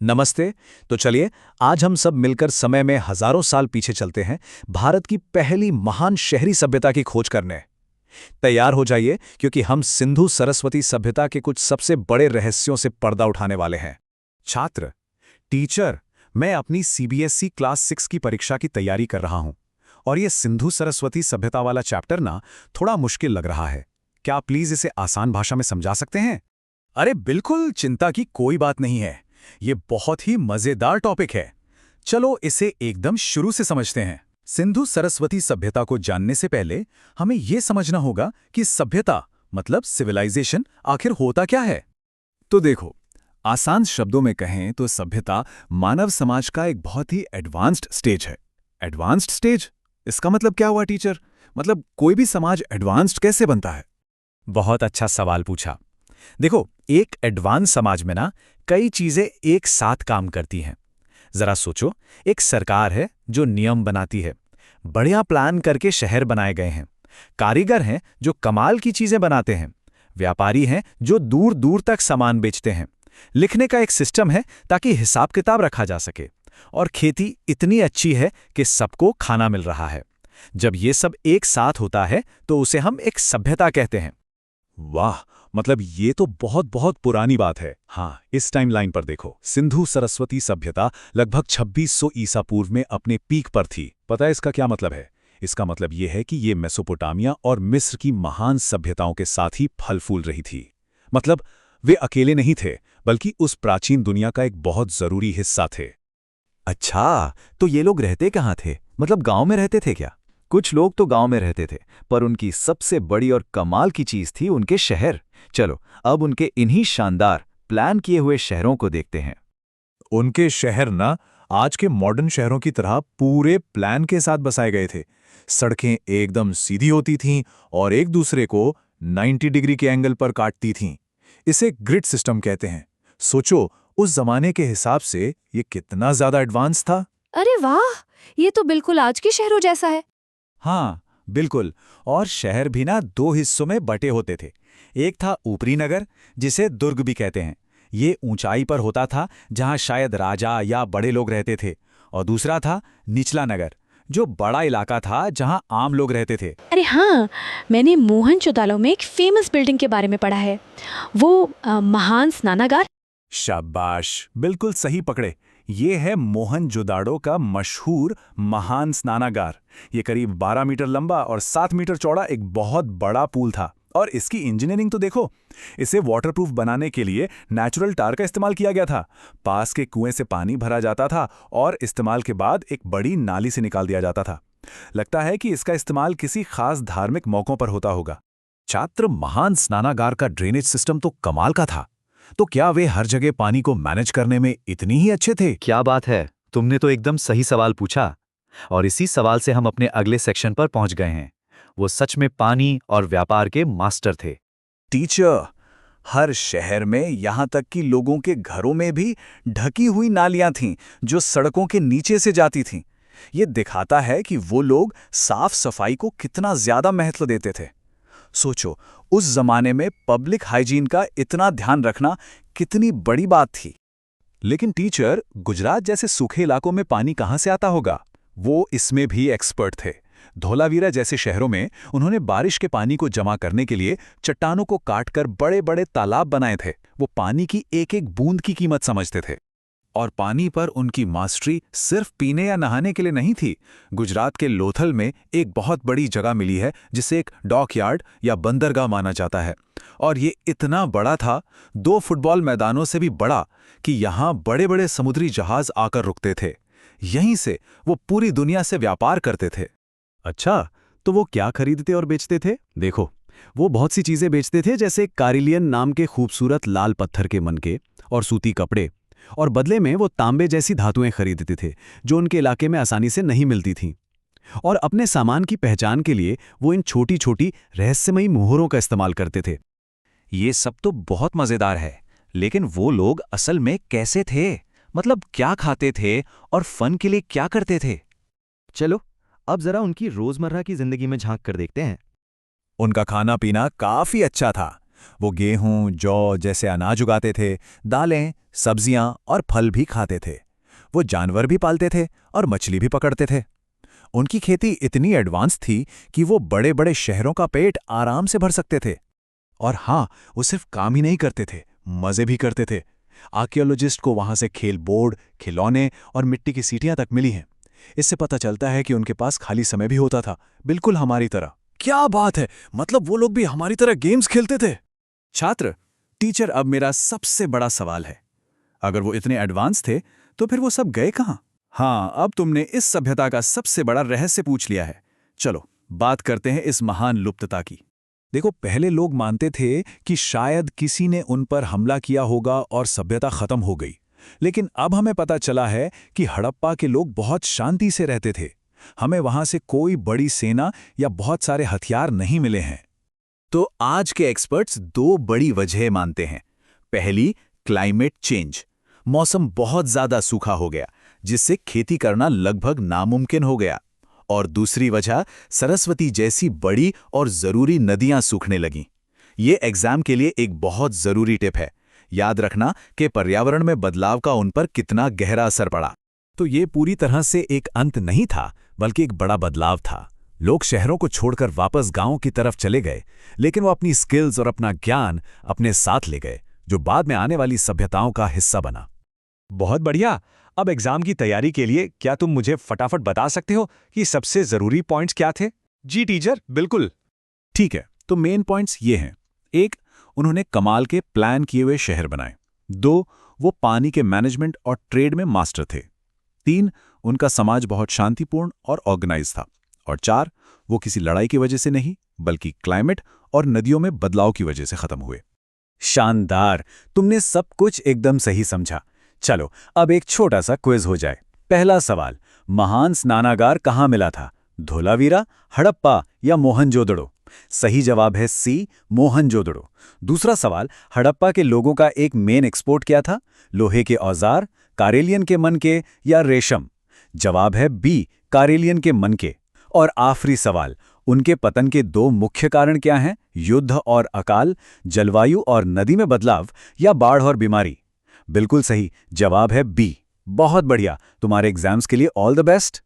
नमस्ते। तो चलिए आज हम सब मिलकर समय में हजारों साल पीछे चलते हैं, भारत की पहली महान शहरी सभ्यता की खोज करने। तैयार हो जाइए क्योंकि हम सिंधु सरस्वती सभ्यता के कुछ सबसे बड़े रहस्यों से पर्दा उठाने वाले हैं। छात्र, टीचर, मैं अपनी सीबीएसई क्लास 6 की परीक्षा की तैयारी कर रहा हूं और ये सिंधु सरस्वती सभ्यता वाला चैप्टर ना थोड़ा मुश्किल लग रहा है। क्या आप प्लीज इसे आसान भाषा में समझा सकते हैं? अरे बिल्कुल, चिंता की कोई बात नहीं है। ये बहुत ही मजेदार टॉपिक है। चलो इसे एकदम शुरू से समझते हैं। सिंधु सरस्वती सभ्यता को जानने से पहले हमें यह समझना होगा कि सभ्यता मतलब सिविलाइजेशन आखिर होता क्या है। तो देखो, आसान शब्दों में कहें तो सभ्यता मानव समाज का एक बहुत ही एडवांस्ड स्टेज है। Advanced stage? इसका मतलब क्या हुआ टीचर? मतलब कोई भी समाज एडवांस्ड कैसे बनता है? बहुत अच्छा सवाल पूछा। देखो, एक एडवांस समाज में ना कई चीजें एक साथ काम करती हैं। जरा सोचो, एक सरकार है जो नियम बनाती है, बढ़िया प्लान करके शहर बनाए गए हैं, कारीगर हैं जो कमाल की चीजें बनाते हैं, व्यापारी हैं जो दूर दूर तक सामान बेचते हैं, लिखने का एक सिस्टम है ताकि हिसाब किताब रखा जा सके, और खेती इतनी अच्छी है कि सबको खाना मिल रहा है। जब ये सब एक साथ होता है तो उसे हम एक सभ्यता कहते हैं। वाह, मतलब ये तो बहुत बहुत पुरानी बात है। हाँ, इस टाइमलाइन पर देखो, सिंधु सरस्वती सभ्यता लगभग 2600 ईसा पूर्व में अपने पीक पर थी। पता है इसका क्या मतलब है? इसका मतलब ये है कि ये मेसोपोटामिया और मिस्र की महान सभ्यताओं के साथ ही फल फूल रही थी। मतलब वे अकेले नहीं थे, बल्कि उस प्राचीन दुनिया का एक बहुत जरूरी हिस्सा थे। अच्छा, तो ये लोग रहते कहाँ थे? मतलब गांव में रहते थे क्या? कुछ लोग तो गांव में रहते थे, पर उनकी सबसे बड़ी और कमाल की चीज थी उनके शहर। चलो अब उनके इन्हीं शानदार प्लान किए हुए शहरों को देखते हैं। उनके शहर ना आज के मॉडर्न शहरों की तरह पूरे प्लान के साथ बसाए गए थे। सड़कें एकदम सीधी होती थीं और एक दूसरे को 90 डिग्री के एंगल पर काटती थीं। इसे ग्रिड सिस्टम कहते हैं। सोचो, उस जमाने के हिसाब से ये कितना ज्यादा एडवांस था। अरे वाह, ये तो बिल्कुल आज के शहरों जैसा है। हाँ बिल्कुल। और शहर भी ना दो हिस्सों में बटे होते थे। एक था ऊपरी नगर, जिसे दुर्ग भी कहते हैं। ये ऊंचाई पर होता था जहां शायद राजा या बड़े लोग रहते थे। और दूसरा था निचला नगर, जो बड़ा इलाका था जहां आम लोग रहते थे। अरे हाँ, मैंने मोहनजोदाड़ो में एक फेमस बिल्डिंग के बारे में पढ़ा है, वो महान स्नानागार। शाबाश, बिल्कुल सही पकड़े। ये है मोहनजोदाड़ो का मशहूर महान स्नानागार। ये करीब 12 मीटर लंबा और 7 मीटर चौड़ा एक बहुत बड़ा पूल था। और इसकी इंजीनियरिंग तो देखो, इसे वाटरप्रूफ बनाने के लिए नेचुरल टार का इस्तेमाल किया गया था। पास के कुएं से पानी भरा जाता था और इस्तेमाल के बाद एक बड़ी नाली से निकाल दिया जाता था। लगता है कि इसका इस्तेमाल किसी खास धार्मिक मौकों पर होता होगा। छात्र, महान स्नानागार का ड्रेनेज सिस्टम तो कमाल का था। तो क्या वे हर जगह पानी को मैनेज करने में इतनी ही अच्छे थे? क्या बात है, तुमने तो एकदम सही सवाल पूछा। और इसी सवाल से हम अपने अगले सेक्शन पर पहुंच गए हैं। वो सच में पानी और व्यापार के मास्टर थे। टीचर, हर शहर में यहां तक कि लोगों के घरों में भी ढकी हुई नालियां थीं जो सड़कों के नीचे से जाती थीं। ये दिखाता है कि वो लोग साफ सफाई को कितना ज्यादा महत्व देते थे। सोचो, उस जमाने में पब्लिक हाइजीन का इतना ध्यान रखना कितनी बड़ी बात थी। लेकिन टीचर, गुजरात जैसे सूखे इलाकों में पानी कहां से आता होगा? वो इसमें भी एक्सपर्ट थे। धोलावीरा जैसे शहरों में उन्होंने बारिश के पानी को जमा करने के लिए चट्टानों को काटकर बड़े बड़े तालाब बनाए थे। वो पानी की एक एक बूंद की कीमत समझते थे। और पानी पर उनकी मास्टरी सिर्फ पीने या नहाने के लिए नहीं थी। गुजरात के लोथल में एक बहुत बड़ी जगह मिली है जिसे एक डॉकयार्ड या बंदरगाह माना जाता है। और ये इतना बड़ा था, 2 फुटबॉल मैदानों से भी बड़ा, कि यहाँ बड़े बड़े समुद्री जहाज आकर रुकते थे। यहीं से वो पूरी दुनिया से व्यापार करते थे। अच्छा, तो वो क्या खरीदते और बेचते थे? देखो, वो बहुत सी चीजें बेचते थे, जैसे कारिलियन नाम के खूबसूरत लाल पत्थर के मनके और सूती कपड़े। और बदले में वो तांबे जैसी धातुएं खरीदते थे जो उनके इलाके में आसानी से नहीं मिलती थीं। और अपने सामान की पहचान के लिए वो इन छोटी छोटी रहस्यमयी मोहरों का इस्तेमाल करते थे। ये सब तो बहुत मजेदार है, लेकिन वो लोग असल में कैसे थे? मतलब क्या खाते थे और फन के लिए क्या करते थे? चलो अब जरा उनकी रोजमर्रा की जिंदगी में झांक कर देखते हैं। उनका खाना पीना काफी अच्छा था। वो गेहूं, जौ जैसे अनाज उगाते थे, दालें, सब्जियां और फल भी खाते थे। वो जानवर भी पालते थे और मछली भी पकड़ते थे। उनकी खेती इतनी एडवांस थी कि वो बड़े बड़े शहरों का पेट आराम से भर सकते थे। और हाँ, वो सिर्फ काम ही नहीं करते थे, मजे भी करते थे। आर्कियोलॉजिस्ट को वहां से खेल बोर्ड, खिलौने और मिट्टी की सीटियां तक मिली हैं। इससे पता चलता है कि उनके पास खाली समय भी होता था, बिल्कुल हमारी तरह। क्या बात है, मतलब वो लोग भी हमारी तरह गेम्स खेलते थे। छात्र, टीचर, अब मेरा सबसे बड़ा सवाल है, अगर वो इतने एडवांस थे तो फिर वो सब गए कहाँ? हाँ, अब तुमने इस सभ्यता का सबसे बड़ा रहस्य पूछ लिया है। चलो बात करते हैं इस महान लुप्तता की। देखो, पहले लोग मानते थे कि शायद किसी ने उन पर हमला किया होगा और सभ्यता खत्म हो गई। लेकिन अब हमें पता चला है कि हड़प्पा के लोग बहुत शांति से रहते थे। हमें वहां से कोई बड़ी सेना या बहुत सारे हथियार नहीं मिले हैं। तो आज के एक्सपर्ट्स दो बड़ी वजह मानते हैं। पहली, क्लाइमेट चेंज। मौसम बहुत ज्यादा सूखा हो गया, जिससे खेती करना लगभग नामुमकिन हो गया। और दूसरी वजह, सरस्वती जैसी बड़ी और जरूरी नदियां सूखने लगीं। ये एग्जाम के लिए एक बहुत जरूरी टिप है। याद रखना कि पर्यावरण में बदलाव का उन पर कितना गहरा असर पड़ा। तो ये पूरी तरह से एक अंत नहीं था, बल्कि एक बड़ा बदलाव था। लोग शहरों को छोड़कर वापस गांवों की तरफ चले गए, लेकिन वो अपनी स्किल्स और अपना ज्ञान अपने साथ ले गए, जो बाद में आने वाली सभ्यताओं का हिस्सा बना। बहुत बढ़िया। अब एग्जाम की तैयारी के लिए क्या तुम मुझे फटाफट बता सकते हो कि सबसे जरूरी पॉइंट्स क्या थे? जी टीचर, बिल्कुल। ठीक है, तो मेन पॉइंट्स ये हैं। 1, उन्होंने कमाल के प्लान किए हुए शहर बनाए। 2, वो पानी के मैनेजमेंट और ट्रेड में मास्टर थे। 3, उनका समाज बहुत शांतिपूर्ण और ऑर्गेनाइज था। और 4, वो किसी लड़ाई की वजह से नहीं, बल्कि क्लाइमेट और नदियों में बदलाव की वजह से खत्म हुए। शानदार, तुमने सब कुछ एकदम सही समझा। चलो अब एक छोटा सा क्विज हो जाए। पहला सवाल, महान स्नानागार कहाँ मिला था? धोलावीरा, हड़प्पा या मोहनजोदड़ो? सही जवाब है सी, मोहनजोदड़ो। दूसरा सवाल, हड़प्पा के लोगों का एक मेन एक्सपोर्ट क्या था? लोहे के औजार, कारेलियन के मनके या रेशम? जवाब है बी, कारेलियन के मनके। और आखिरी सवाल, उनके पतन के 2 मुख्य कारण क्या हैं? युद्ध और अकाल, जलवायु और नदी में बदलाव, या बाढ़ और बीमारी? बिल्कुल सही, जवाब है बी। बहुत बढ़िया, तुम्हारे एग्जाम्स के लिए ऑल द बेस्ट।